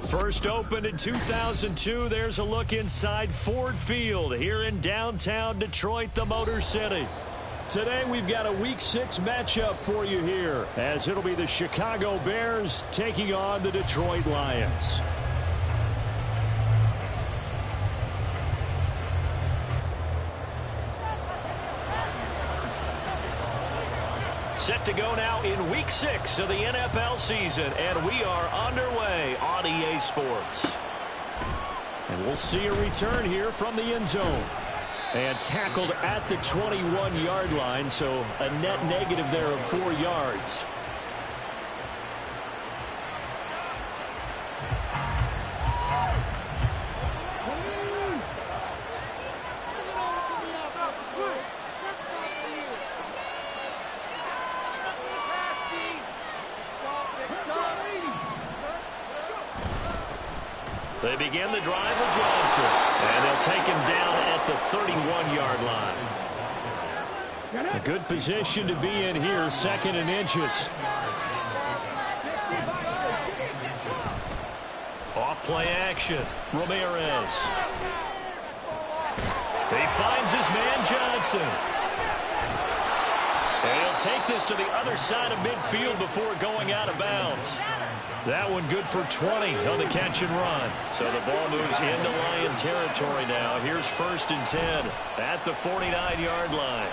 First opened in 2002, there's a look inside Ford Field here in downtown Detroit, the Motor City. Today we've got a Week 6 matchup for you here, as it'll be the Chicago Bears taking on the Detroit Lions. Set to go now in Week 6 of the NFL season, and we are underway on EA Sports. And we'll see a return here from the end zone. And tackled at the 21-yard line, so a net negative there of 4 yards. They begin the drive with Johnson, and they'll take him down at the 31-yard line. A good position to be in here, second and inches. Off play action, Ramirez. He finds his man Johnson. And he'll take this to the other side of midfield before going out of bounds. That one good for 20 on the catch and run. So the ball moves into Lion territory now. Here's 1st and 10 at the 49-yard line.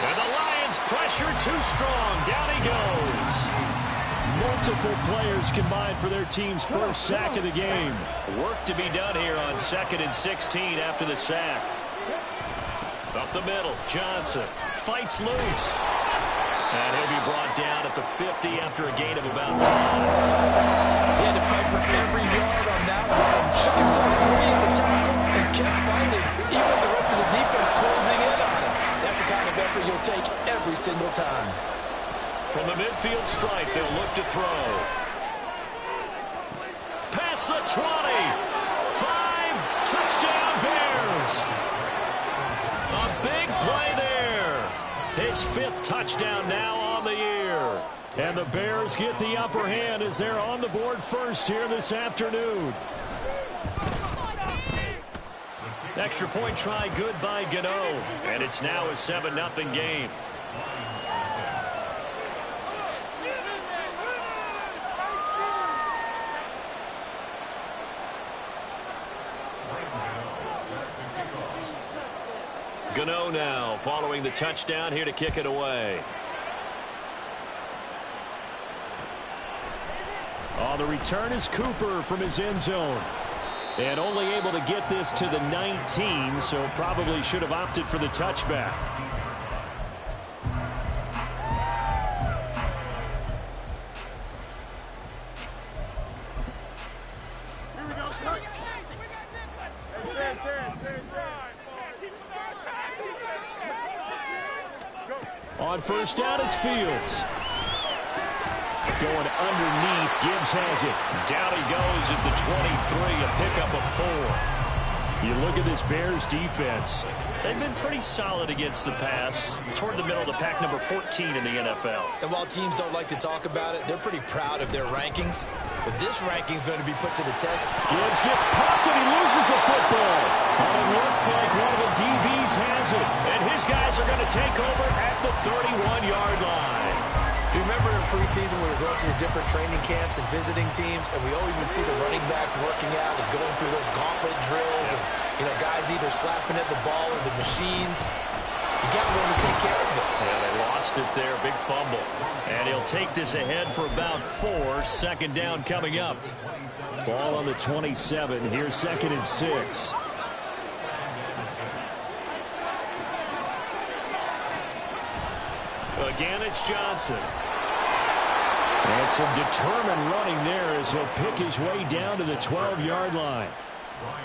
And the Lions pressure too strong. Down he goes. Multiple players combined for their team's first sack of the game. Work to be done here on 2nd and 16 after the sack. Up the middle, Johnson fights loose. And he'll be brought down at the 50 after a gain of about 5. He had to fight for every yard on that one. Shook himself free in the tackle and kept fighting, even with the rest of the defense closing in on him. That's the kind of effort you'll take every single time. From the midfield stripe, they'll look to throw. Past the 20. 5, touchdown Bears. A big play there. His 5th touchdown now on the year. And the Bears get the upper hand as they're on the board first here this afternoon. Extra point try good by Gano. And it's now a 7-0 game. Gano now following the touchdown here to kick it away. On the return is Cooper from his end zone. And only able to get this to the 19, so probably should have opted for the touchback. On first down, it's Fields. Going underneath, Gibbs has it. Down he goes at the 23, a pickup of 4. You look at this Bears defense. They've been pretty solid against the pass. Toward the middle of the pack, number 14 in the NFL. And while teams don't like to talk about it, they're pretty proud of their rankings. But this ranking is going to be put to the test. Gibbs gets popped and he loses the football. And it looks like one of the DBs has it. And his guys are going to take over at the 31-yard line. You remember in preseason we were going to the different training camps and visiting teams, and we always would see the running backs working out and going through those gauntlet drills, and guys either slapping at the ball or the machines. You got to learn to take care of it. Yeah, they lost it there, big fumble. And he'll take this ahead for about 4. 2nd down coming up. Ball on the 27. Here's 2nd and 6. Again, it's Johnson. And some determined running there as he'll pick his way down to the 12-yard line.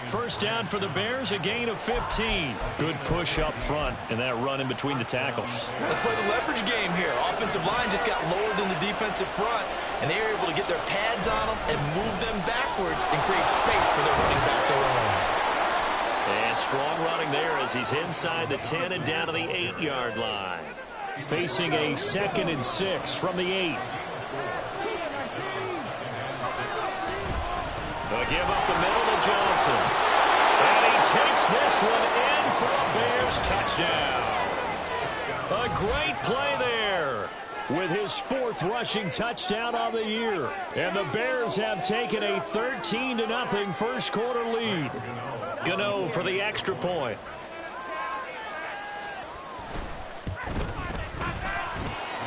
First down for the Bears, a gain of 15. Good push up front, and that run in between the tackles. Let's play the leverage game here. Offensive line just got lower than the defensive front, and they were able to get their pads on them and move them backwards and create space for their running back to run. And strong running there as he's inside the 10 and down to the 8-yard line. Facing a 2nd and 6 from the 8. They'll give up the middle to Johnson. And he takes this one in for a Bears touchdown. A great play there with his 4th rushing touchdown on the year. And the Bears have taken a 13-0 first quarter lead. Gano for the extra point.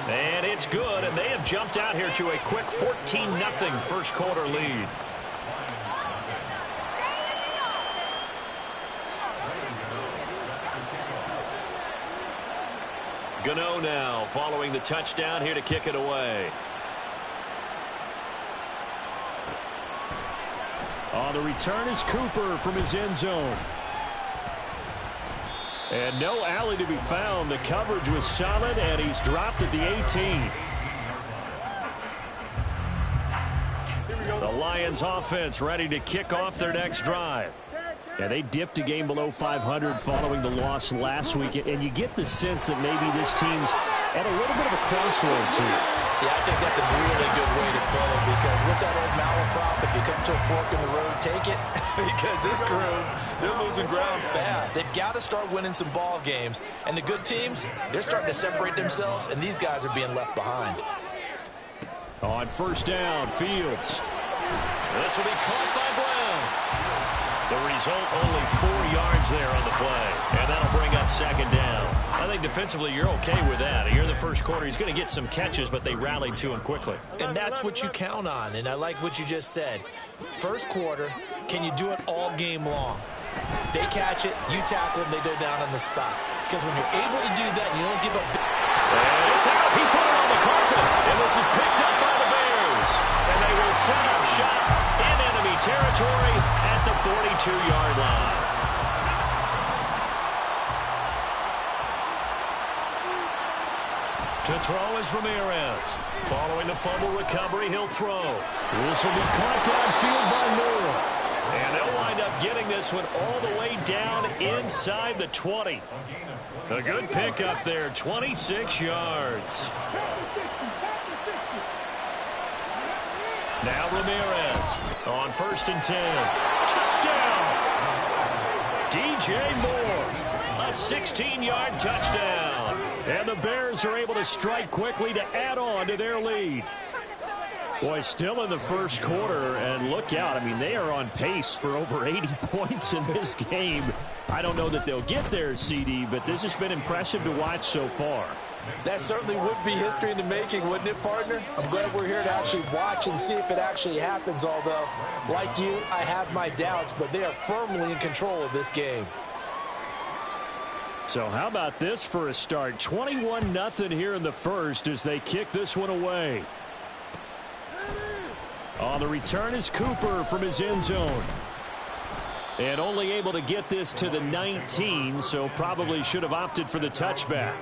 And it's good, and they have jumped out here to a quick 14-0 first quarter lead. Gano now following the touchdown here to kick it away. On the return is Cooper from his end zone. And no alley to be found. The coverage was solid, and he's dropped at the 18. The Lions offense ready to kick off their next drive. Yeah, they dipped a game below 500 following the loss last week, and you get the sense that maybe this team's at a little bit of a crossroads here. Yeah, I think that's a really good way to put it, because what's that old malaprop? If you come to a fork in the road, take it. Because this crew, they're losing ground fast. They've got to start winning some ball games. And the good teams, they're starting to separate themselves, and these guys are being left behind. On first down, Fields. This will be caught by Brown. The result, only 4 yards there on the play. And that'll bring up second down. I think defensively you're okay with that. Here in the first quarter, he's going to get some catches, but they rallied to him quickly. And that's what you count on, and I like what you just said. First quarter, can you do it all game long? They catch it, you tackle them, they go down on the spot. Because when you're able to do that, you don't give up. And it's out. He put it on the carpet. And this is picked up by the Bears. And they will set up shop in enemy territory at the 42-yard line. To throw is Ramirez. Following the fumble recovery, he'll throw. This will be caught downfield by Moore. And they'll wind up getting this one all the way down inside the 20. A good pickup there, 26 yards. Now Ramirez on 1st and 10. Touchdown! DJ Moore, a 16-yard touchdown. And the Bears are able to strike quickly to add on to their lead. Boy, still in the first quarter, and look out. I mean, they are on pace for over 80 points in this game. I don't know that they'll get there, CD, but this has been impressive to watch so far. That certainly would be history in the making, wouldn't it, partner? I'm glad we're here to actually watch and see if it actually happens, although, like you, I have my doubts, but they are firmly in control of this game. So how about this for a start? 21-0 here in the first as they kick this one away. On the return is Cooper from his end zone. And only able to get this to the 19, so probably should have opted for the touchback.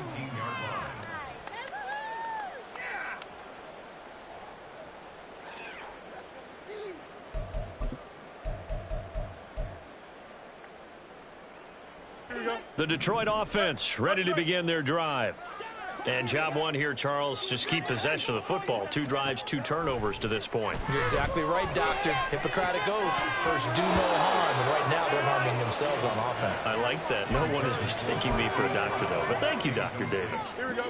The Detroit offense ready to begin their drive. And job one here, Charles, just keep possession of the football. 2 drives, 2 turnovers to this point. You're exactly right, Doctor. Hippocratic oath. First, do no harm. And right now, they're harming themselves on offense. I like that. No one is mistaking me for a doctor, though. But thank you, Dr. Davis. Here we go.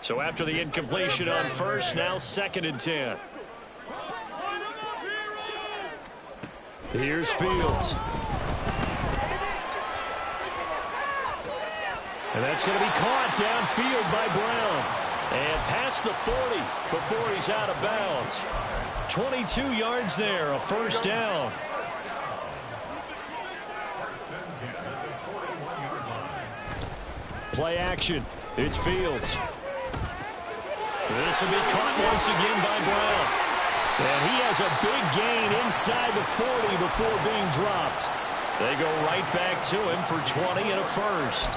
So after the incompletion on first, now 2nd and 10. Here's Fields. And that's going to be caught downfield by Brown. And past the 40 before he's out of bounds. 22 yards there, a first down. Play action. It's Fields. This will be caught once again by Brown. And he has a big gain inside the 40 before being dropped. They go right back to him for 20 and a first.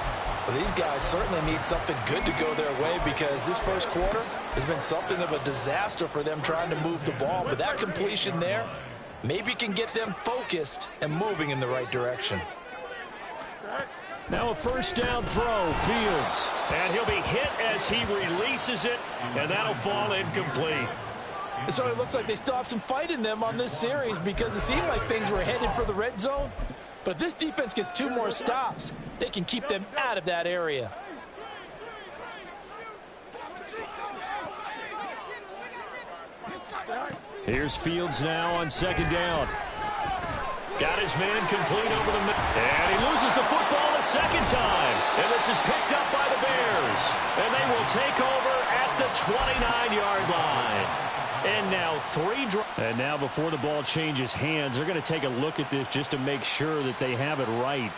Well, these guys certainly need something good to go their way, because this first quarter has been something of a disaster for them trying to move the ball. But that completion there maybe can get them focused and moving in the right direction. Now a first down throw, Fields. And he'll be hit as he releases it, and that'll fall incomplete. So it looks like they still have some fight in them on this series because it seemed like things were headed for the red zone. But if this defense gets 2 more stops, they can keep them out of that area. Here's Fields now on 2nd down. Got his man complete over the middle. And he loses the football a 2nd time. And this is picked up by the Bears. And they will take over at the 29-yard line. And now 3 drives. And now before the ball changes hands, they're going to take a look at this just to make sure that they have it right.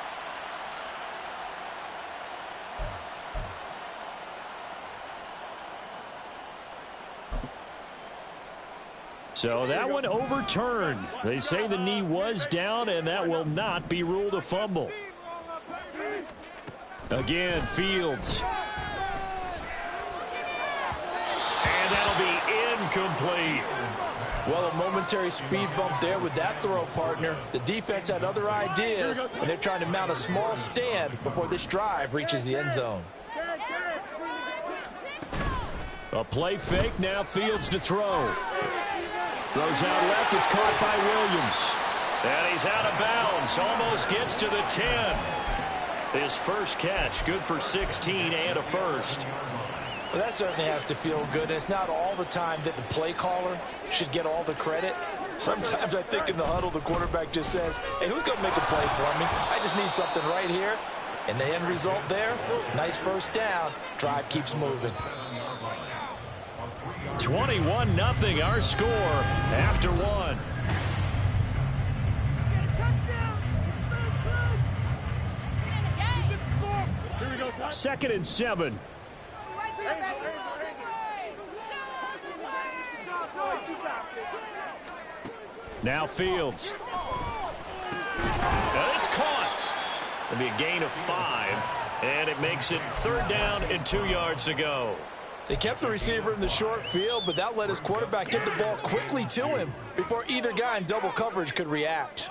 So that one overturned. They say the knee was down, and that will not be ruled a fumble. Again, Fields. And that'll be incomplete. Well, a momentary speed bump there with that throw, partner. The defense had other ideas, and they're trying to mount a small stand before this drive reaches the end zone. A play fake, now Fields to throw. Throws out left, it's caught by Williams. And he's out of bounds, almost gets to the 10. His first catch, good for 16 and a first. Well, that certainly has to feel good. It's not all the time that the play caller should get all the credit. Sometimes I think in the huddle, the quarterback just says, hey, who's going to make a play for me? I just need something right here. And the end result there, nice first down. Drive keeps moving. 21-0 our score after 1. Second and 7. Now Fields. And it's caught. It'll be a gain of 5, and it makes it 3rd down and 2 yards to go. They kept the receiver in the short field, but that let his quarterback get the ball quickly to him before either guy in double coverage could react.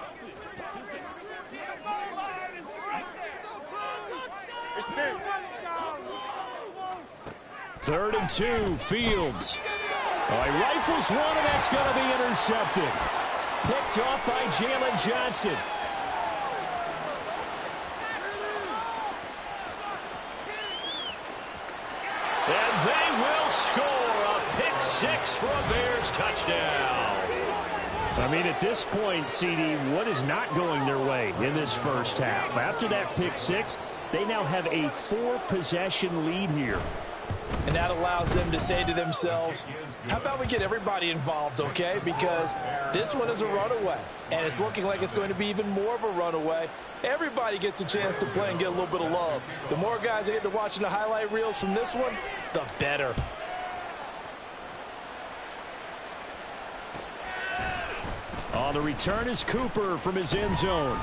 Third and 2, Fields. Oh, he rifles one, and that's going to be intercepted. Picked off by Jalen Johnson. And they will score a pick 6 for a Bears touchdown. I mean, at this point, CD, what is not going their way in this first half? After that pick 6, they now have a 4-possession lead here. And that allows them to say to themselves, how about we get everybody involved, okay? Because this one is a runaway, and it's looking like it's going to be even more of a runaway. Everybody gets a chance to play and get a little bit of love. The more guys that get to watching the highlight reels from this one, the better. On the return is Cooper from his end zone.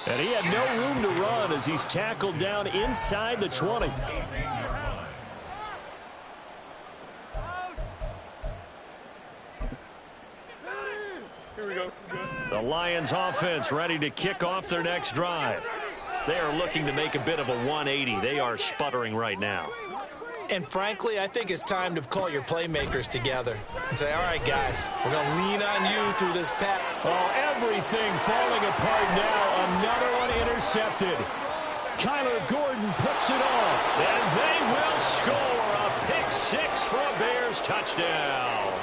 And he had no room to run as he's tackled down inside the 20. Here we go. The Lions offense ready to kick off their next drive. They are looking to make a bit of a 180. They are sputtering right now. And frankly, I think it's time to call your playmakers together and say, all right, guys, we're going to lean on you through this pass. Oh, everything falling apart now. Another one intercepted. Kyler Gordon picks it off. And they will score a pick 6 for a Bears touchdown.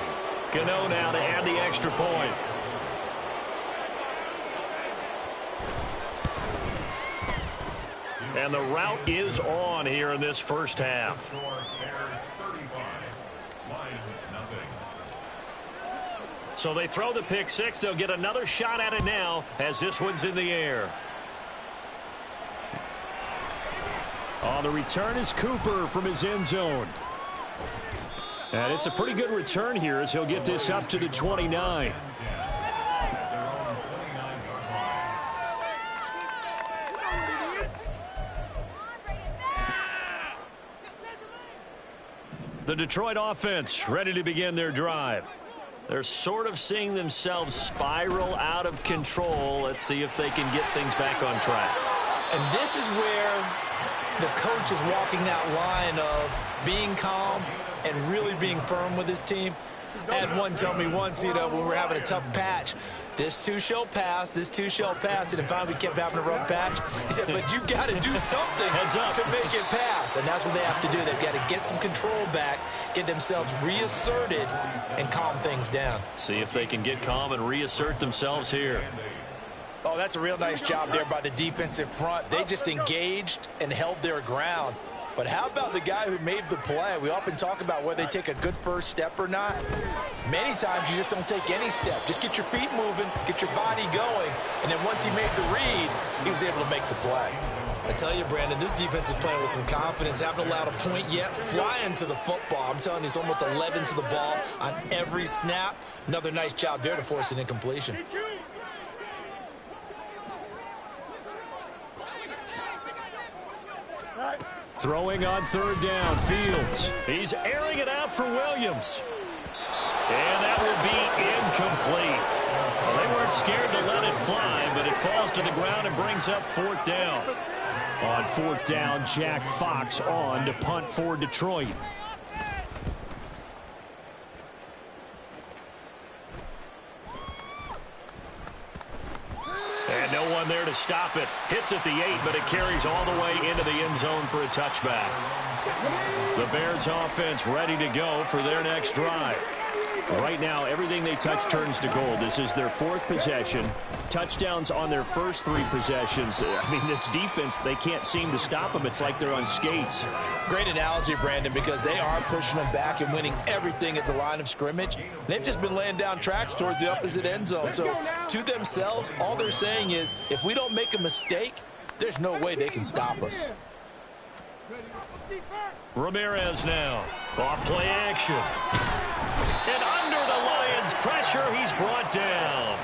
Gano now to add the extra point. And the route is on here in this first half. So they throw the pick 6. They'll get another shot at it now as this one's in the air. On the return is Cooper from his end zone. And it's a pretty good return here as he'll get this up to the 29. The Detroit offense ready to begin their drive. They're sort of seeing themselves spiral out of control. Let's see if they can get things back on track. And this is where the coach is walking that line of being calm and really being firm with his team. I had one tell me once, when we were having a tough patch, this too shall pass, this too shall pass, and finally we kept having a rough patch. He said, but you got to do something to make it pass, and that's what they have to do. They've got to get some control back, get themselves reasserted, and calm things down. See if they can get calm and reassert themselves here. Oh, that's a real nice job there by the defensive front. They just engaged and held their ground. But how about the guy who made the play? We often talk about whether they take a good first step or not. Many times you just don't take any step. Just get your feet moving, get your body going, and then once he made the read, he was able to make the play. I tell you, Brandon, this defense is playing with some confidence. Haven't allowed a point yet. Flying to the football. I'm telling you, it's almost 11 to the ball on every snap. Another nice job there to force an incompletion. Throwing on third down, Fields. He's airing it out for Williams. And that will be incomplete. Well, they weren't scared to let it fly, but it falls to the ground and brings up fourth down. On fourth down, Jack Fox on to punt for Detroit. And no one there to stop it. Hits at the 8, but it carries all the way into the end zone for a touchback. The Bears offense ready to go for their next drive. Right now, everything they touch turns to gold. This is their fourth possession. Touchdowns on their first 3 possessions. I mean, this defense, they can't seem to stop them. It's like they're on skates. Great analogy, Brandon, because they are pushing them back and winning everything at the line of scrimmage. They've just been laying down tracks towards the opposite end zone. So to themselves, all they're saying is, if we don't make a mistake, there's no way they can stop us. Ramirez now. Off play action. And under the Lions' pressure, he's brought down.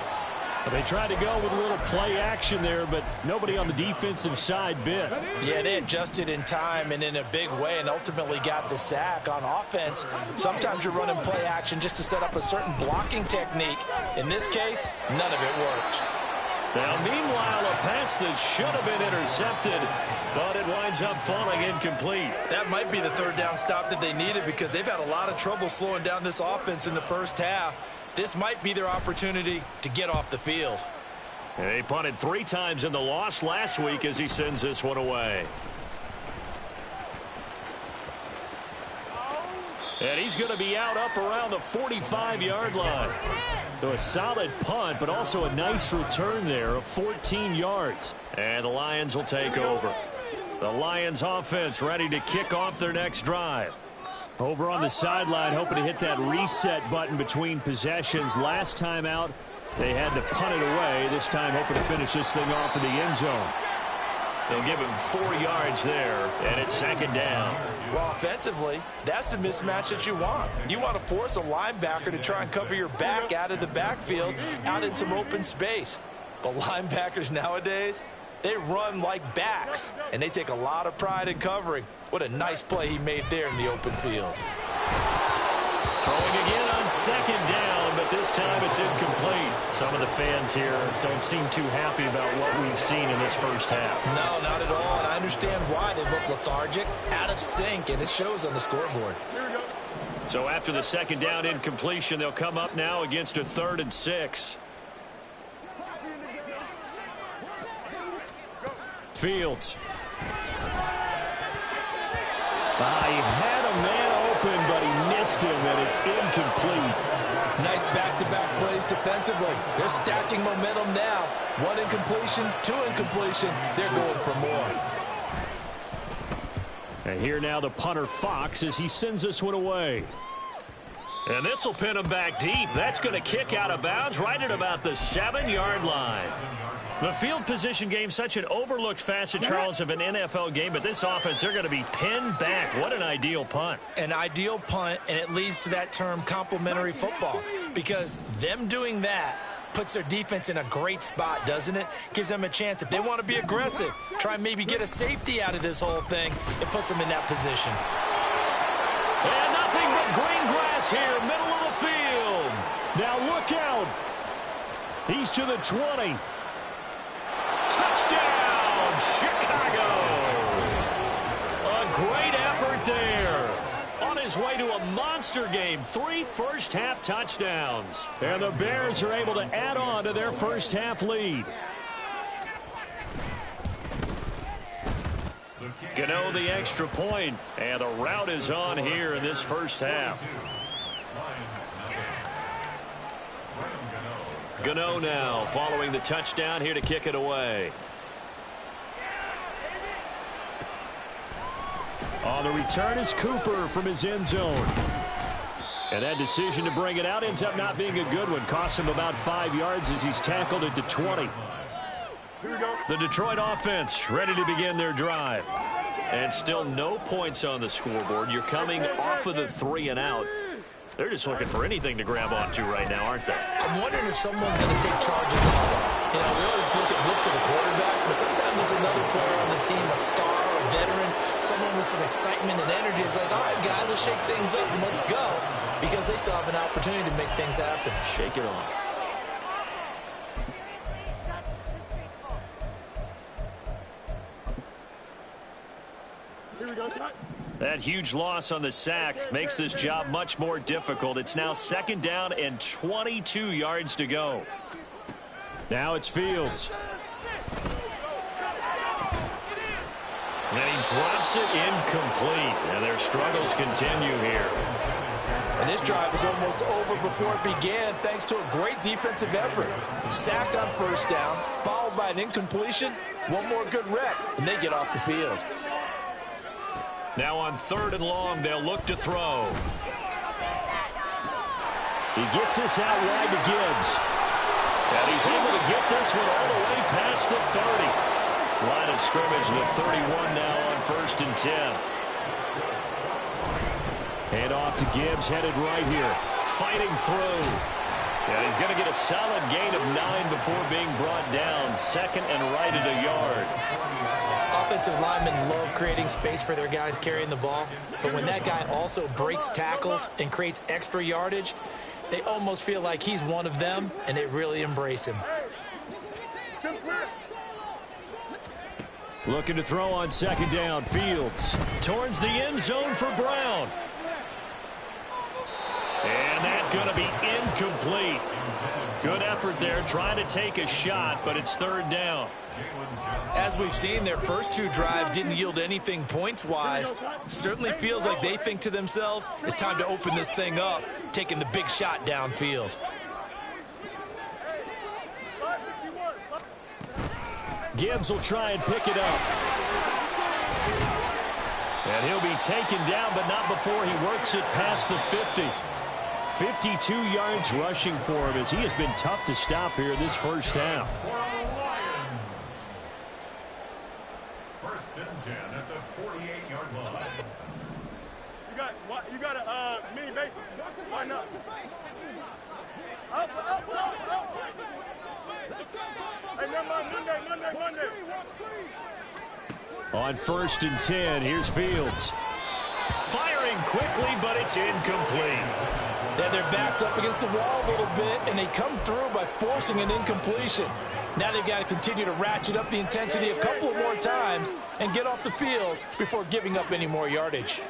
They tried to go with a little play action there, but nobody on the defensive side bit. Yeah, they adjusted in time and in a big way and ultimately got the sack. On offense, sometimes you're running play action just to set up a certain blocking technique. In this case, none of it worked. Now, meanwhile, a pass that should have been intercepted, but it winds up falling incomplete. That might be the third down stop that they needed because they've had a lot of trouble slowing down this offense in the first half. This might be their opportunity to get off the field. He punted 3 times in the loss last week as he sends this one away. And he's going to be out up around the 45-yard line. So a solid punt, but also a nice return there of 14 yards. And the Lions will take over. The Lions offense ready to kick off their next drive. Over on the sideline, hoping to hit that reset button between possessions. Last time out, they had to punt it away. This time hoping to finish this thing off in the end zone. They'll give him 4 yards there, and it's second down. Well, offensively, that's the mismatch that you want. You want to force a linebacker to try and cover your back out of the backfield, out in some open space. But linebackers nowadays, they run like backs, and they take a lot of pride in covering. What a nice play he made there in the open field. Throwing again on second down, but this time it's incomplete. Some of the fans here don't seem too happy about what we've seen in this first half. No, not at all, and I understand why. They look lethargic, out of sync, and it shows on the scoreboard. So after the second down incompletion, they'll come up now against a 3rd and 6. Fields. He had a man open, but he missed him, and it's incomplete. Nice back-to-back plays defensively. They're stacking momentum now. 1 incompletion, 2 incompletion. They're going for more. And here now the punter Fox as he sends this one away. And this will pin him back deep. That's going to kick out of bounds right at about the 7-yard line. The field position game, such an overlooked facet, Charles, of an NFL game, but this offense, they're going to be pinned back. What an ideal punt. An ideal punt, and it leads to that term complementary football, because them doing that puts their defense in a great spot, doesn't it? Gives them a chance. If they want to be aggressive, try and maybe get a safety out of this whole thing, it puts them in that position. And nothing but green grass here, middle of the field. Now look out. He's to the 20. Touchdown, Chicago. A great effort there. On his way to a monster game. 3 first-half touchdowns. And the Bears are able to add on to their first-half lead. Gano the extra point, and the route is on here in this first half. Gano now following the touchdown here to kick it away. On the return is Cooper from his end zone. And that decision to bring it out ends up not being a good one. Costs him about 5 yards as he's tackled at the 20. The Detroit offense ready to begin their drive. And still no points on the scoreboard. You're coming off of the 3 and out. They're just looking for anything to grab onto right now, aren't they? I'm wondering if someone's going to take charge of the huddle. You know, we always look to the quarterback, but sometimes it's another player on the team, a star, a veteran, someone with some excitement and energy. It's like, all right, guys, let's shake things up and let's go, because they still have an opportunity to make things happen. Shake it off. Here we go, Scott. That huge loss on the sack makes this job much more difficult. It's now 2nd down and 22 yards to go. Now it's Fields. And he drops it incomplete. And their struggles continue here. And this drive is almost over before it began thanks to a great defensive effort. Sack on first down, followed by an incompletion. One more good rep, and they get off the field. Now on 3rd and long, they'll look to throw. He gets this out wide to Gibbs. And he's able to get this one all the way past the 30. Line of scrimmage, the 31 now on 1st and 10. Hand off to Gibbs, headed right here. Fighting through. And he's going to get a solid gain of 9 before being brought down. 2nd and right at a yard. Offensive linemen love creating space for their guys carrying the ball, but when that guy also breaks tackles and creates extra yardage, they almost feel like he's one of them, and they really embrace him. Looking to throw on 2nd down. Fields towards the end zone for Brown. And that's going to be incomplete. Good effort there, trying to take a shot, but it's 3rd down. As we've seen, their first 2 drives didn't yield anything points-wise. Certainly feels like they think to themselves, it's time to open this thing up, taking the big shot downfield. Gibbs will try and pick it up. And he'll be taken down, but not before he works it past the 50. 52 yards rushing for him as he has been tough to stop here this first half. 1st and 10 at the 48-yard line. You got a mini base. Why not? Up. Hey, Monday. On 1st and 10, here's Fields. Firing quickly, but it's incomplete. They have their backs up against the wall a little bit, and they come through by forcing an incompletion. Now they've got to continue to ratchet up the intensity a couple of more times and get off the field before giving up any more yardage.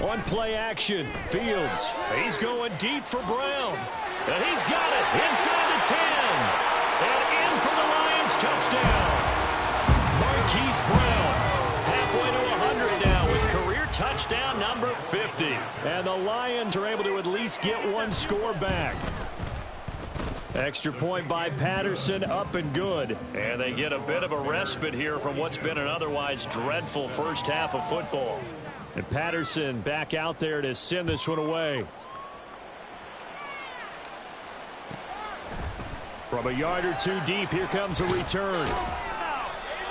On play action, Fields. He's going deep for Brown. And he's got it inside the 10. And in for the Lions touchdown. Marquise Brown halfway to 100 now with career touchdown number 50. And the Lions are able to at least get one score back. Extra point by Patterson, up and good. And they get a bit of a respite here from what's been an otherwise dreadful first half of football. And Patterson back out there to send this one away. From a yard or 2 deep, here comes a return.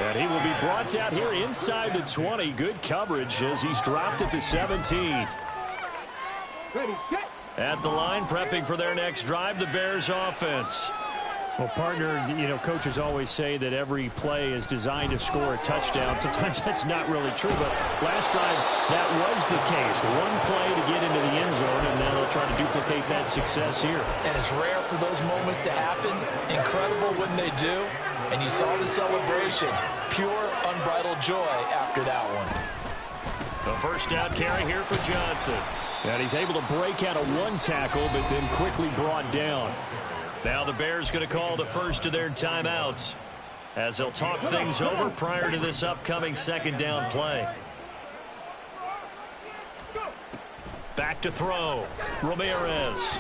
And he will be brought down here inside the 20. Good coverage as he's dropped at the 17. At the line, prepping for their next drive, the Bears offense. Well, partner, you know, coaches always say that every play is designed to score a touchdown. Sometimes that's not really true, but last drive, that was the case. One play to get into the end zone, and now they'll try to duplicate that success here. And it's rare for those moments to happen. Incredible when they do. And you saw the celebration. Pure unbridled joy after that one. The first down carry here for Johnson. And he's able to break out of one tackle, but then quickly brought down. Now the Bears going to call the first of their timeouts as they'll talk things over prior to this upcoming second down play. Back to throw. Ramirez.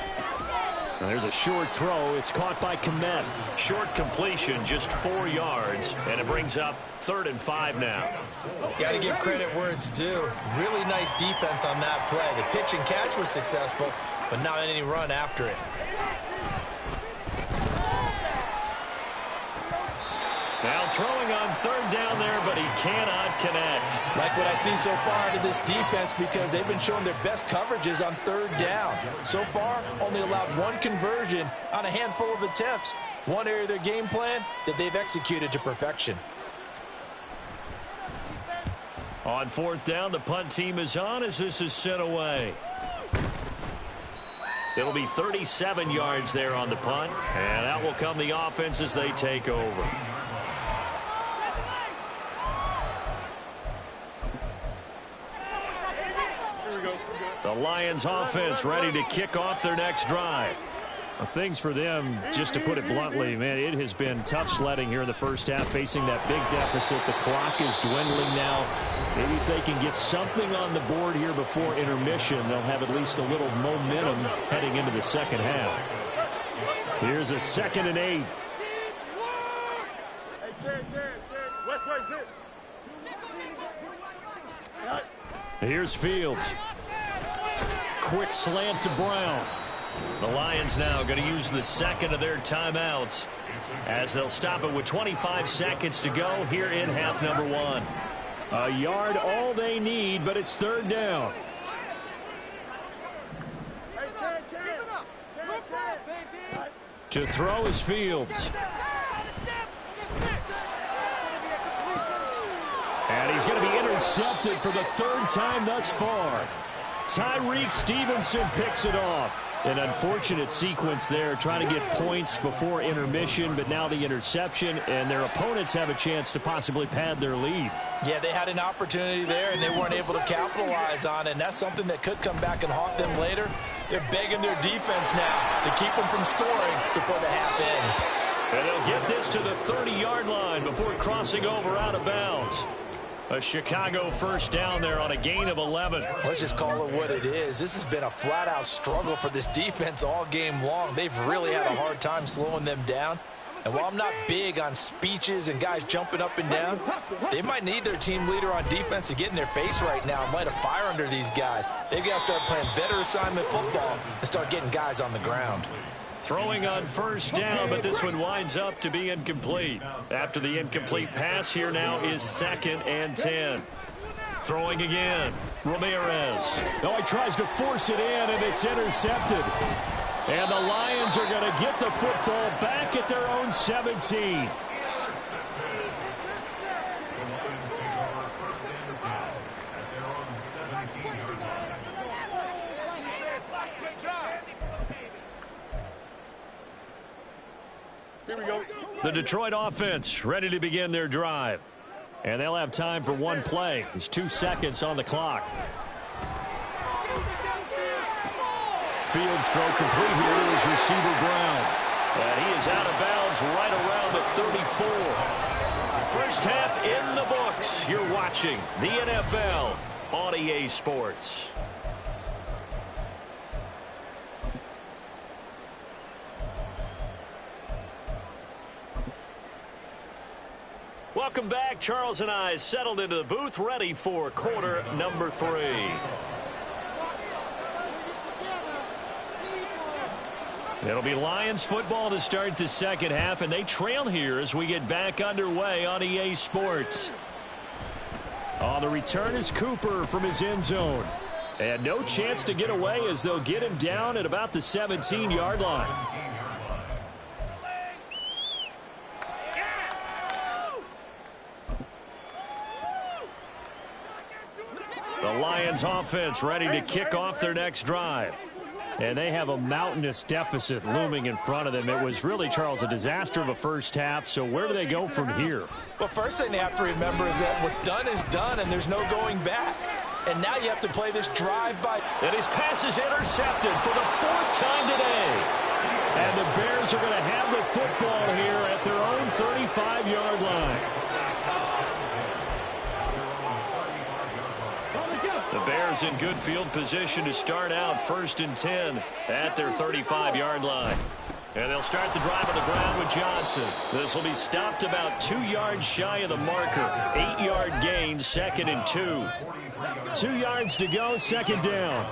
And there's a short throw. It's caught by Kmet. Short completion, just 4 yards. And it brings up 3rd and 5 now. Got to give credit where it's due. Really nice defense on that play. The pitch and catch was successful, but not any run after it. Now throwing on 3rd down there, but he cannot connect. Like what I see so far out of this defense, because they've been showing their best coverages on 3rd down. So far, only allowed 1 conversion on a handful of attempts. One area of their game plan that they've executed to perfection. On 4th down, the punt team is on as this is sent away. It'll be 37 yards there on the punt, and out will come the offense as they take over. The Lions offense ready to kick off their next drive. Things for them, just to put it bluntly, man, it has been tough sledding here in the first half, facing that big deficit. The clock is dwindling now. Maybe if they can get something on the board here before intermission, they'll have at least a little momentum heading into the second half. Here's a 2nd and 8. Here's Fields. Quick slant to Brown. The Lions now going to use the 2nd of their timeouts as they'll stop it with 25 seconds to go here in half number 1. A yard all they need, but it's 3rd down. To throw is Fields. And he's going to be intercepted for the 3rd time thus far. Tyreek Stevenson picks it off. An unfortunate sequence there, trying to get points before intermission, but now the interception, and their opponents have a chance to possibly pad their lead. Yeah, they had an opportunity there, and they weren't able to capitalize on it, and that's something that could come back and haunt them later. They're begging their defense now to keep them from scoring before the half ends. And they'll get this to the 30-yard line before crossing over out of bounds. A Chicago first down there on a gain of 11. Let's just call it what it is. This has been a flat-out struggle for this defense all game long. They've really had a hard time slowing them down. And while I'm not big on speeches and guys jumping up and down, they might need their team leader on defense to get in their face right now and light a fire under these guys. They've got to start playing better assignment football and start getting guys on the ground. Throwing on first down, but this one winds up to be incomplete. After the incomplete pass, here now is 2nd and 10. Throwing again, Ramirez. No, he tries to force it in, and it's intercepted. And the Lions are going to get the football back at their own 17. The Detroit offense ready to begin their drive. And they'll have time for one play. There's 2 seconds on the clock. Fields throw complete here to his receiver Brown. And he is out of bounds right around the 34. First half in the books. You're watching the NFL on EA Sports. Welcome back. Charles and I settled into the booth, ready for quarter number 3. It'll be Lions football to start the second half, and they trail here as we get back underway on EA Sports. On the return is Cooper from his end zone. And no chance to get away as they'll get him down at about the 17-yard line. The Lions offense ready to kick off their next drive. And they have a mountainous deficit looming in front of them. It was really, Charles, a disaster of a first half. So where do they go from here? Well, first thing they have to remember is that what's done is done, and there's no going back. And now you have to play this drive-by. And his pass is intercepted for the 4th time today. And the Bears are going to have the football here at their own 35-yard line. The Bears in good field position to start out 1st and 10 at their 35-yard line. And they'll start the drive on the ground with Johnson. This will be stopped about 2 yards shy of the marker. 8-yard gain, 2nd and 2. 2 yards to go, 2nd down.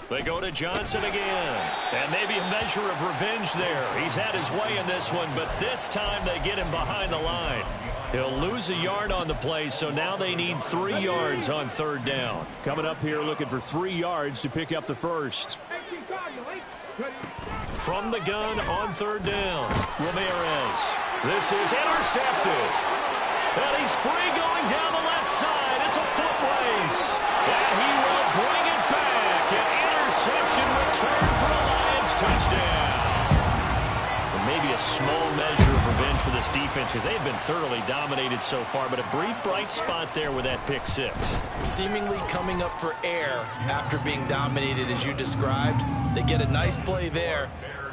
They go to Johnson again. And maybe a measure of revenge there. He's had his way in this one, but this time they get him behind the line. He'll lose a yard on the play, so now they need 3 yards on 3rd down. Coming up here looking for 3 yards to pick up the first. From the gun on 3rd down, Ramirez. This is intercepted. And he's free going down the left side. It's a foot race. And he will bring it back. An interception return for a Lions touchdown. Maybe a small measure of revenge for this defense because they've been thoroughly dominated so far, but a brief bright spot there with that pick 6. Seemingly coming up for air after being dominated as you described. They get a nice play there.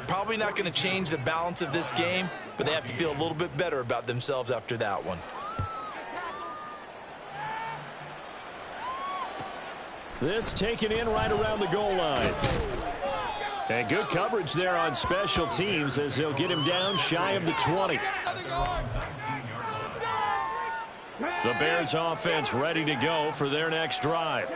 Probably not going to change the balance of this game, but they have to feel a little bit better about themselves after that one. This taken in right around the goal line. And good coverage there on special teams as they'll get him down shy of the 20. The Bears offense ready to go for their next drive.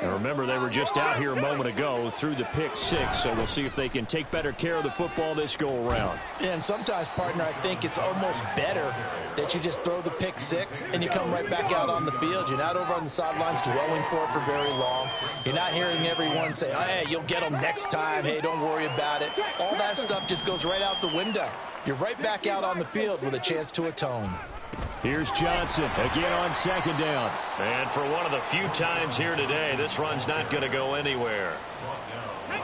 And remember, they were just out here a moment ago through the pick 6, so we'll see if they can take better care of the football this go-around. Yeah, and sometimes, partner, I think it's almost better that you just throw the pick 6 and you come right back out on the field. You're not over on the sidelines dwelling for it for very long. You're not hearing everyone say, oh, hey, you'll get them next time. Hey, don't worry about it. All that stuff just goes right out the window. You're right back out on the field with a chance to atone. Here's Johnson again on 2nd down. And for one of the few times here today, this run's not going to go anywhere.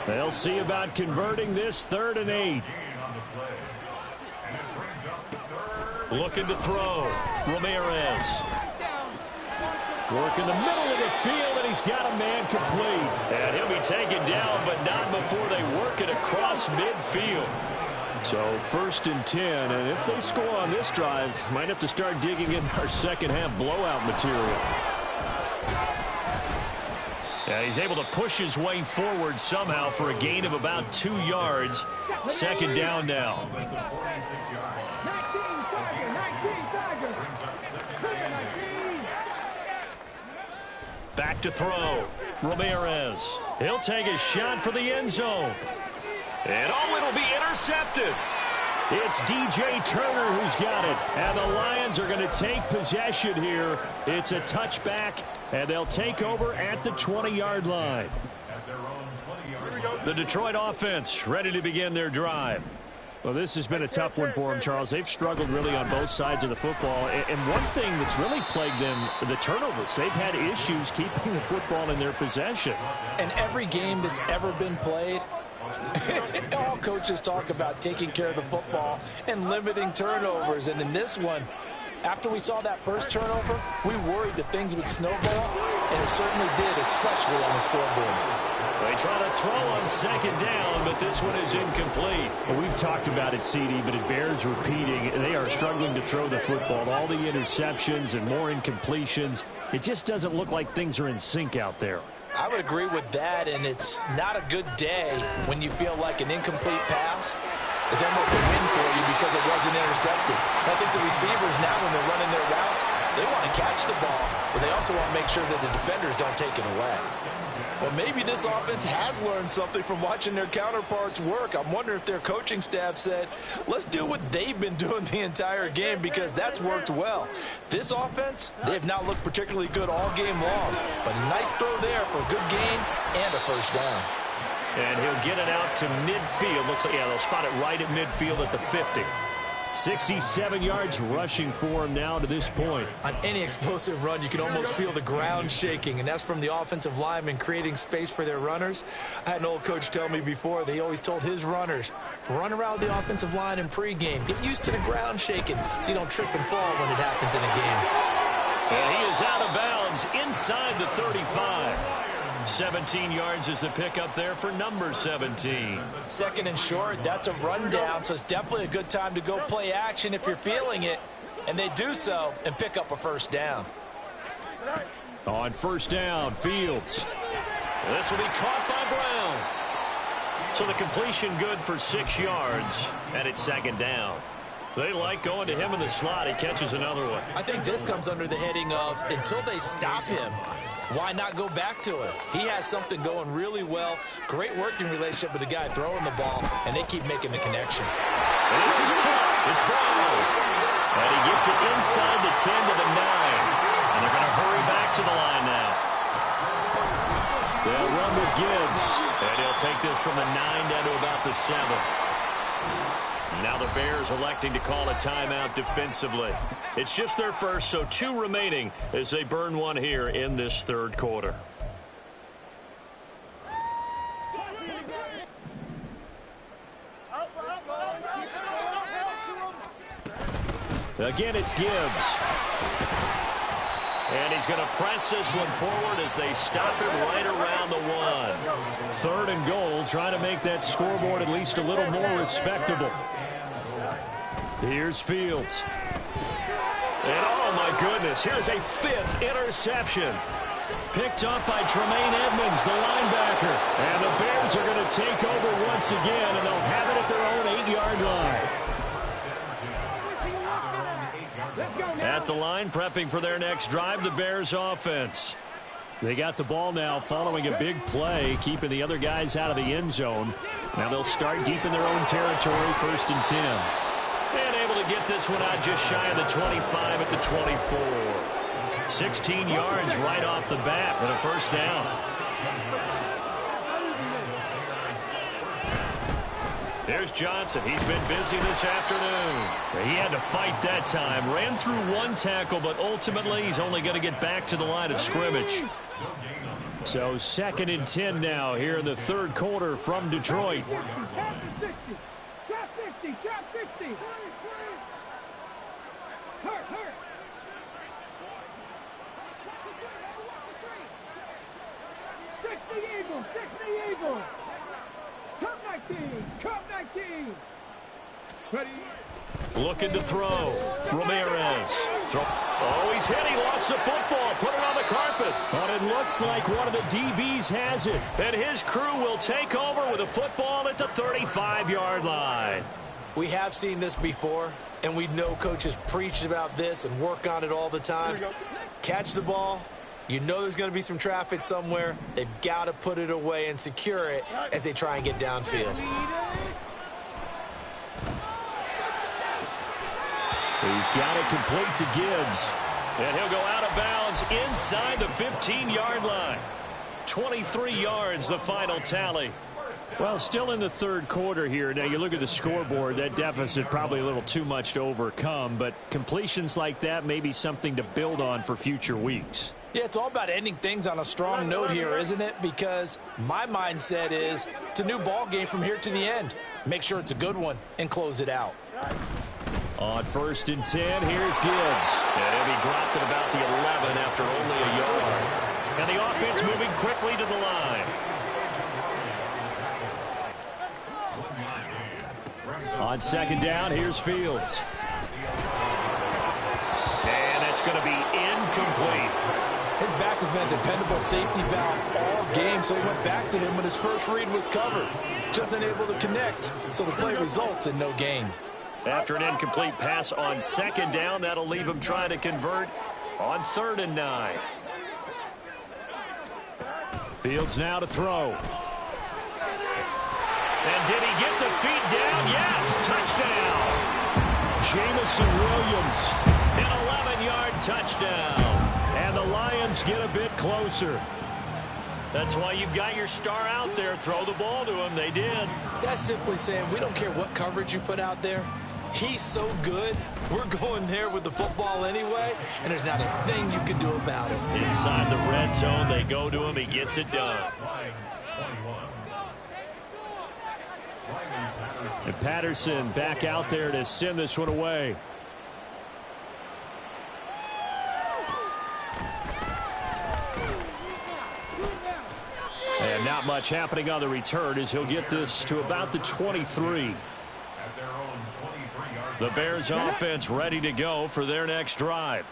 They'll see about converting this 3rd and 8. Looking to throw. Ramirez. Work in the middle of the field, and he's got a man complete. And he'll be taken down, but not before they work it across midfield. So 1st and 10, and if they score on this drive, might have to start digging in our second half blowout material. Yeah, he's able to push his way forward somehow for a gain of about 2 yards. 2nd down now. Back to throw. Ramirez. He'll take a shot for the end zone. And it'll be intercepted. It's DJ Turner who's got it. And the Lions are going to take possession here. It's a touchback, and they'll take over at the 20-yard line. The Detroit offense ready to begin their drive. Well, this has been a tough one for them, Charles. They've struggled really on both sides of the football. And one thing that's really plagued them, the turnovers. They've had issues keeping the football in their possession. And every game that's ever been played, all coaches talk about taking care of the football and limiting turnovers. And in this one, after we saw that first turnover, we worried that things would snowball, and it certainly did, especially on the scoreboard. They try to throw on 2nd down, but this one is incomplete. Well, we've talked about it, CD, but it bears repeating. They are struggling to throw the football. All the interceptions and more incompletions. It just doesn't look like things are in sync out there. I would agree with that, and it's not a good day when you feel like an incomplete pass is almost a win for you because it wasn't intercepted. I think the receivers now, when they're running their routes, they want to catch the ball, but they also want to make sure that the defenders don't take it away. Well, maybe this offense has learned something from watching their counterparts work. I'm wondering if their coaching staff said, let's do what they've been doing the entire game because that's worked well. This offense, they have not looked particularly good all game long, but a nice throw there for a good gain and a 1st down. And he'll get it out to midfield. Looks like, yeah, they'll spot it right at midfield at the 50. 67 yards rushing for him now to this point. On any explosive run, you can almost feel the ground shaking, and that's from the offensive linemen creating space for their runners. I had an old coach tell me before, they always told his runners, run around the offensive line in pregame. Get used to the ground shaking so you don't trip and fall when it happens in a game. And he is out of bounds inside the 35. 17 yards is the pickup there for number 17. Second and short, that's a rundown, so it's definitely a good time to go play action if you're feeling it. And they do so and pick up a first down. On first down, Fields. This will be caught by Brown. So the completion good for 6 yards, and it's second down. They like going to him in the slot. He catches another one. I think this comes under the heading of until they stop him, why not go back to him? He has something going really well. Great working relationship with the guy throwing the ball, and they keep making the connection. And this is caught. It's Brown. And he gets it inside the 10 to the 9. And they're going to hurry back to the line now. They'll run with Gibbs. And he'll take this from the 9 down to about the 7. Now the Bears electing to call a timeout defensively. It's just their first, so 2 remaining as they burn one here in this third quarter. Again, it's Gibbs. And he's going to press this one forward as they stop him right around the 1. Third and goal, trying to make that scoreboard at least a little more respectable. Here's Fields. And oh my goodness, here's a 5th interception. Picked up by Tremaine Edmonds, the linebacker. And the Bears are going to take over once again, and they'll have it at their own 8-yard line. At the line, prepping for their next drive, the Bears offense. They got the ball now following a big play, keeping the other guys out of the end zone. Now they'll start deep in their own territory, 1st and 10. And able to get this one out just shy of the 25 at the 24. 16 yards right off the bat and a first down. There's Johnson. He's been busy this afternoon. He had to fight that time. Ran through 1 tackle, but ultimately he's only going to get back to the line of scrimmage. So 2nd and 10 now here in the third quarter from Detroit. Looking to throw. Ramirez. Oh, he's hit. He lost the football. Put it on the carpet. But it looks like one of the DBs has it. And his crew will take over with a football at the 35-yard line. We have seen this before, and we know coaches preach about this and work on it all the time. Catch the ball. You know there's going to be some traffic somewhere. They've got to put it away and secure it as they try and get downfield. He's got it complete to Gibbs. And he'll go out of bounds inside the 15-yard line. 23 yards, the final tally. Well, still in the third quarter here. Now, you look at the scoreboard, that deficit probably a little too much to overcome, but completions like that may be something to build on for future weeks. Yeah, it's all about ending things on a strong note here, isn't it? Because my mindset is it's a new ball game from here to the end. Make sure it's a good one and close it out. On 1st and 10, here's Gibbs. And he dropped at about the 11 after only a yard. And the offense moving quickly to the line. On 2nd down, here's Fields. And it's going to be incomplete. His back has been a dependable safety valve all game, so he went back to him when his first read was covered. Just unable to connect, so the play results in no gain. After an incomplete pass on 2nd down, that'll leave him trying to convert on 3rd and 9. Fields now to throw. And did he get the feet down? Yes, touchdown. Jamison Williams, an 11-yard touchdown. And the Lions get a bit closer. That's why you've got your star out there. Throw the ball to him. They did. That's simply saying we don't care what coverage you put out there. He's so good. We're going there with the football anyway, and there's not a thing you can do about it. Inside the red zone, they go to him. He gets it done. And Patterson back out there to send this one away. And not much happening on the return as he'll get this to about the 23. The Bears offense ready to go for their next drive.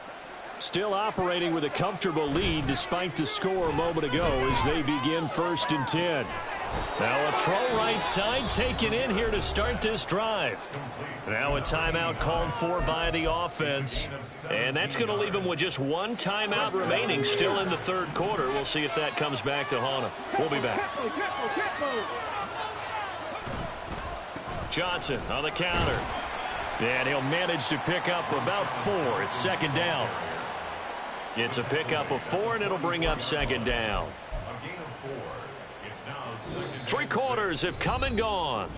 Still operating with a comfortable lead despite the score a moment ago as they begin 1st and 10. Now a throw right side taken in here to start this drive. Now a timeout called for by the offense. And that's going to leave them with just one timeout remaining still in the 3rd quarter. We'll see if that comes back to haunt them. We'll be back. Johnson on the counter. And he'll manage to pick up about 4. It's 2nd down. It's a pickup of 4, and it'll bring up 2nd down. 3 quarters have come and gone.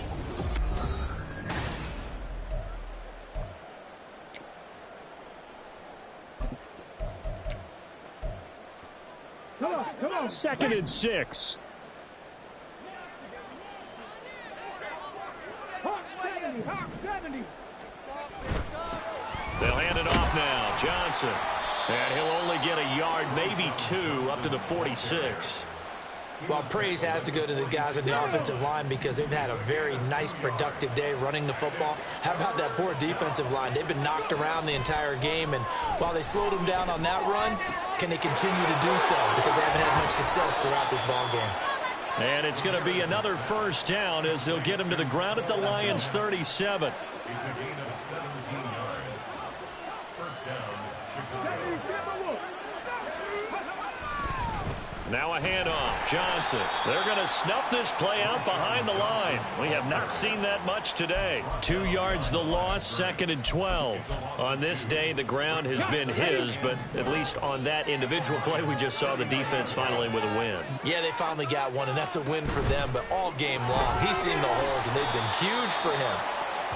Come on. 2nd and 6. Hawk 70. They'll hand it off now. Johnson. And he'll only get a yard, maybe 2, up to the 46. Well, praise has to go to the guys on the offensive line because they've had a very nice, productive day running the football. How about that poor defensive line? They've been knocked around the entire game, and while they slowed them down on that run, can they continue to do so? Because they haven't had much success throughout this ball game. And it's going to be another 1st down as they'll get him to the ground at the Lions' 37. It's a gain of 17 yards. 1st down, Chicago. Now a handoff. Johnson. They're going to snuff this play out behind the line. We have not seen that much today. 2 yards the loss, 2nd and 12. On this day, the ground has been his, but at least on that individual play, we just saw the defense finally with a win. Yeah, they finally got one, and that's a win for them, but all game long, he's seen the holes, and they've been huge for him.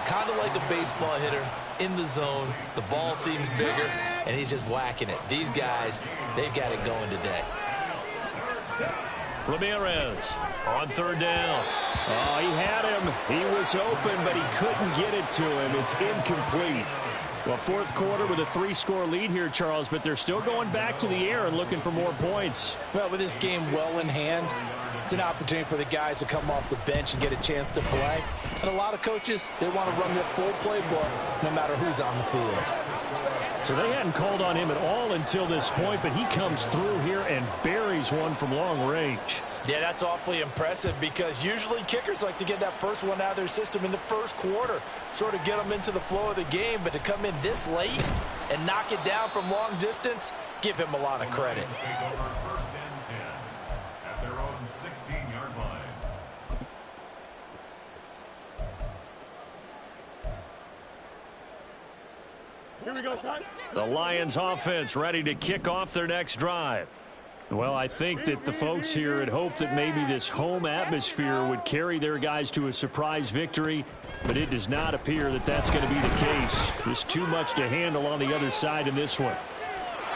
Kind of like a baseball hitter in the zone. The ball seems bigger, and he's just whacking it. These guys, they've got it going today. Ramirez on 3rd down. Oh, he had him. He was open, but he couldn't get it to him. It's incomplete. Well, 4th quarter with a 3-score lead here, Charles, but they're still going back to the air and looking for more points. Well, with this game well in hand, it's an opportunity for the guys to come off the bench and get a chance to play. And a lot of coaches, they want to run their full playbook no matter who's on the field. So they hadn't called on him at all until this point, but he comes through here and buries one from long range. Yeah, that's awfully impressive because usually kickers like to get that first one out of their system in the 1st quarter, sort of get them into the flow of the game, but to come in this late and knock it down from long distance, give him a lot of credit. Take over 1st and 10 at their own 16-yard line. Here we go, son. The Lions offense ready to kick off their next drive. Well, I think that the folks here had hoped that maybe this home atmosphere would carry their guys to a surprise victory, but it does not appear that that's going to be the case. Just too much to handle on the other side in this one.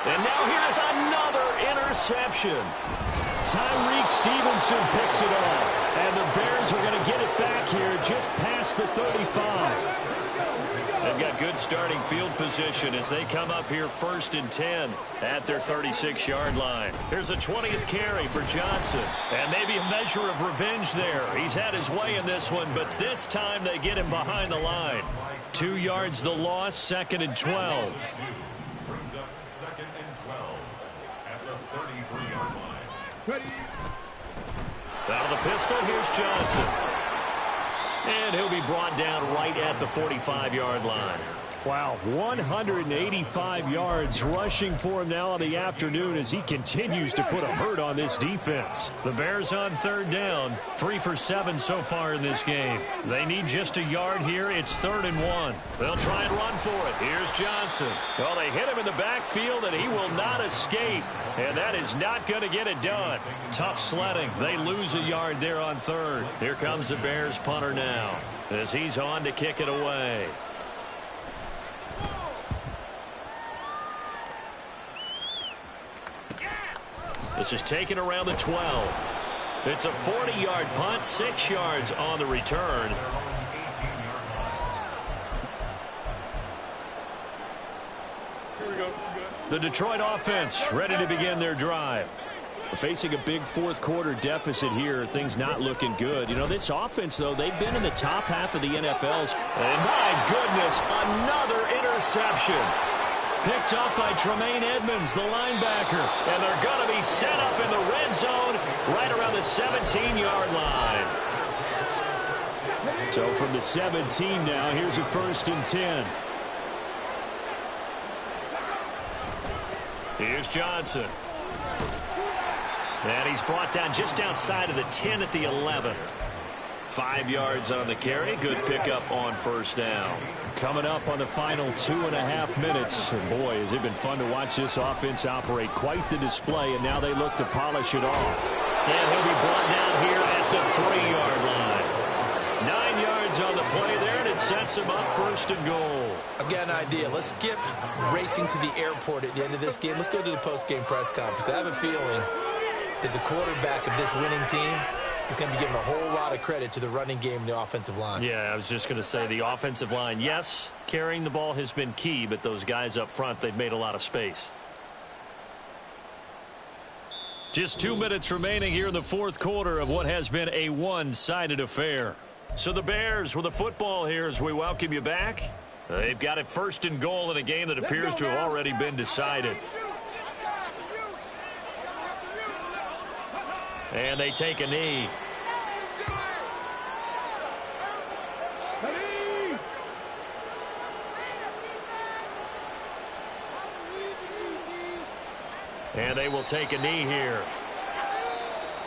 And now here's another interception. Tyreek Stevenson picks it off, and the Bears are going to get it back here just past the 35. They've got good starting field position as they come up here 1st and 10 at their 36-yard line. Here's a 20th carry for Johnson. And maybe a measure of revenge there. He's had his way in this one, but this time they get him behind the line. 2 yards the loss, 2nd and 12. Brings up 2nd and 12 at the 33-yard line. Out of the pistol, here's Johnson. And he'll be brought down right at the 45-yard line. Wow, 185 yards rushing for him now in the afternoon as he continues to put a hurt on this defense. The Bears on 3rd down, 3 for 7 so far in this game. They need just a yard here. It's 3rd and 1. They'll try and run for it. Here's Johnson. Well, they hit him in the backfield, and he will not escape. And that is not going to get it done. Tough sledding. They lose a yard there on 3rd. Here comes the Bears punter now as he's on to kick it away. This is taken around the 12. It's a 40-yard punt, 6 yards on the return. Here we go. The Detroit offense ready to begin their drive. Facing a big fourth quarter deficit here, things not looking good. You know, this offense, though, they've been in the top half of the NFL's. And my goodness, another interception. Picked up by Tremaine Edmonds, the linebacker. And they're going to be set up in the red zone right around the 17-yard line. So from the 17 now, here's a 1st and 10. Here's Johnson. And he's brought down just outside of the 10 at the 11. 5 yards on the carry. Good pickup on 1st down. Coming up on the final 2.5 minutes. And boy, has it been fun to watch this offense operate. Quite the display, and now they look to polish it off. And he'll be brought down here at the 3-yard line. 9 yards on the play there, and it sets him up 1st and goal. I've got an idea. Let's skip racing to the airport at the end of this game. Let's go to the post-game press conference. I have a feeling that the quarterback of this winning team is going to be given a whole lot of credit to the running game and the offensive line. Yeah, I was just going to say the offensive line, yes, carrying the ball has been key, but those guys up front, they've made a lot of space. Just 2 minutes remaining here in the fourth quarter of what has been a one-sided affair. So the Bears with the football here as we welcome you back. They've got it 1st and goal in a game that appears to have already been decided. And they take a knee. And they will take a knee here.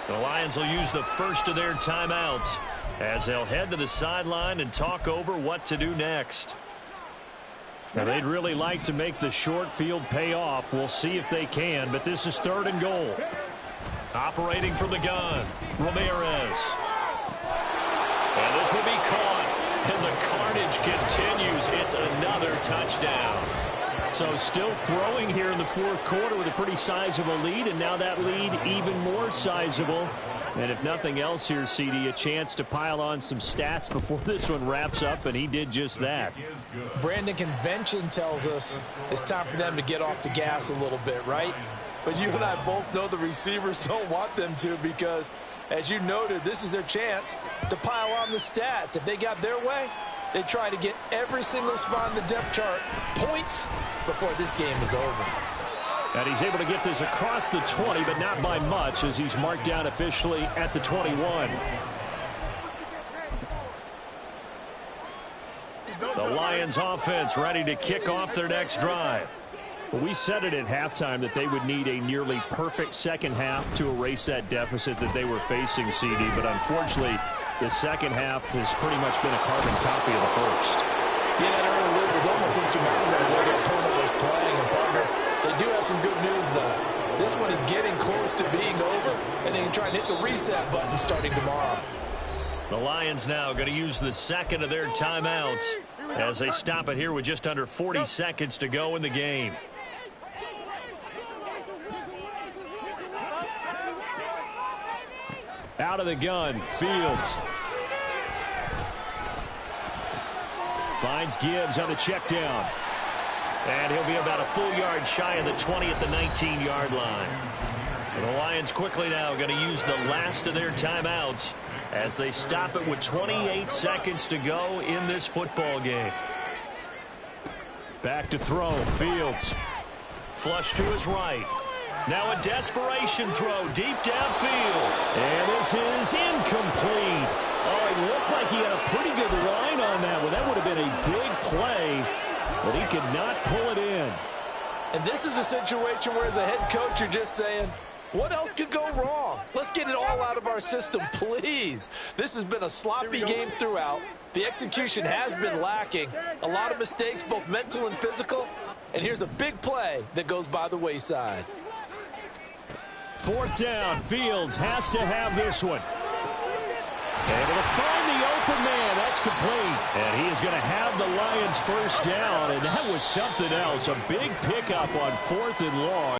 The Lions will use the first of their timeouts as they'll head to the sideline and talk over what to do next. Now, they'd really like to make the short field pay off. We'll see if they can, but this is 3rd and goal. Operating from the gun, Ramirez. And this will be caught. And the carnage continues. It's another touchdown. So still throwing here in the fourth quarter with a pretty sizable lead, and now that lead even more sizable. And if nothing else here, CD, a chance to pile on some stats before this one wraps up, and he did just that. Brandon, convention tells us it's time for them to get off the gas a little bit, right? But you and I both know the receivers don't want them to because, as you noted, this is their chance to pile on the stats. If they got their way, they try to get every single spot in the depth chart points before this game is over. And he's able to get this across the 20, but not by much as he's marked down officially at the 21. The Lions offense ready to kick off their next drive. Well, we said it at halftime that they would need a nearly perfect second half to erase that deficit that they were facing, CD. But unfortunately, the second half has pretty much been a carbon copy of the first. Yeah, that early lead was almost insurmountable the way the opponent was playing. And partner, they do have some good news, though. This one is getting close to being over, and they can try and hit the reset button starting tomorrow. The Lions now going to use the second of their timeouts as they stop it here with just under 40 seconds to go in the game. Out of the gun, Fields. Finds Gibbs on the check down. And he'll be about a full yard shy of the 20 at the 19-yard line. And the Lions quickly now going to use the last of their timeouts as they stop it with 28 seconds to go in this football game. Back to throw, Fields. Flush to his right. Now a desperation throw deep downfield. And this is incomplete. Oh, it looked like he had a pretty good line on that one. That would have been a big play, but he could not pull it in. And this is a situation where as a head coach you're just saying, what else could go wrong? Let's get it all out of our system, please. This has been a sloppy game throughout. The execution has been lacking. A lot of mistakes, both mental and physical. And here's a big play that goes by the wayside. Fourth down, Fields has to have this one. Able to find the open man. That's complete. And he is going to have the Lions first down. And that was something else. A big pickup on 4th and long.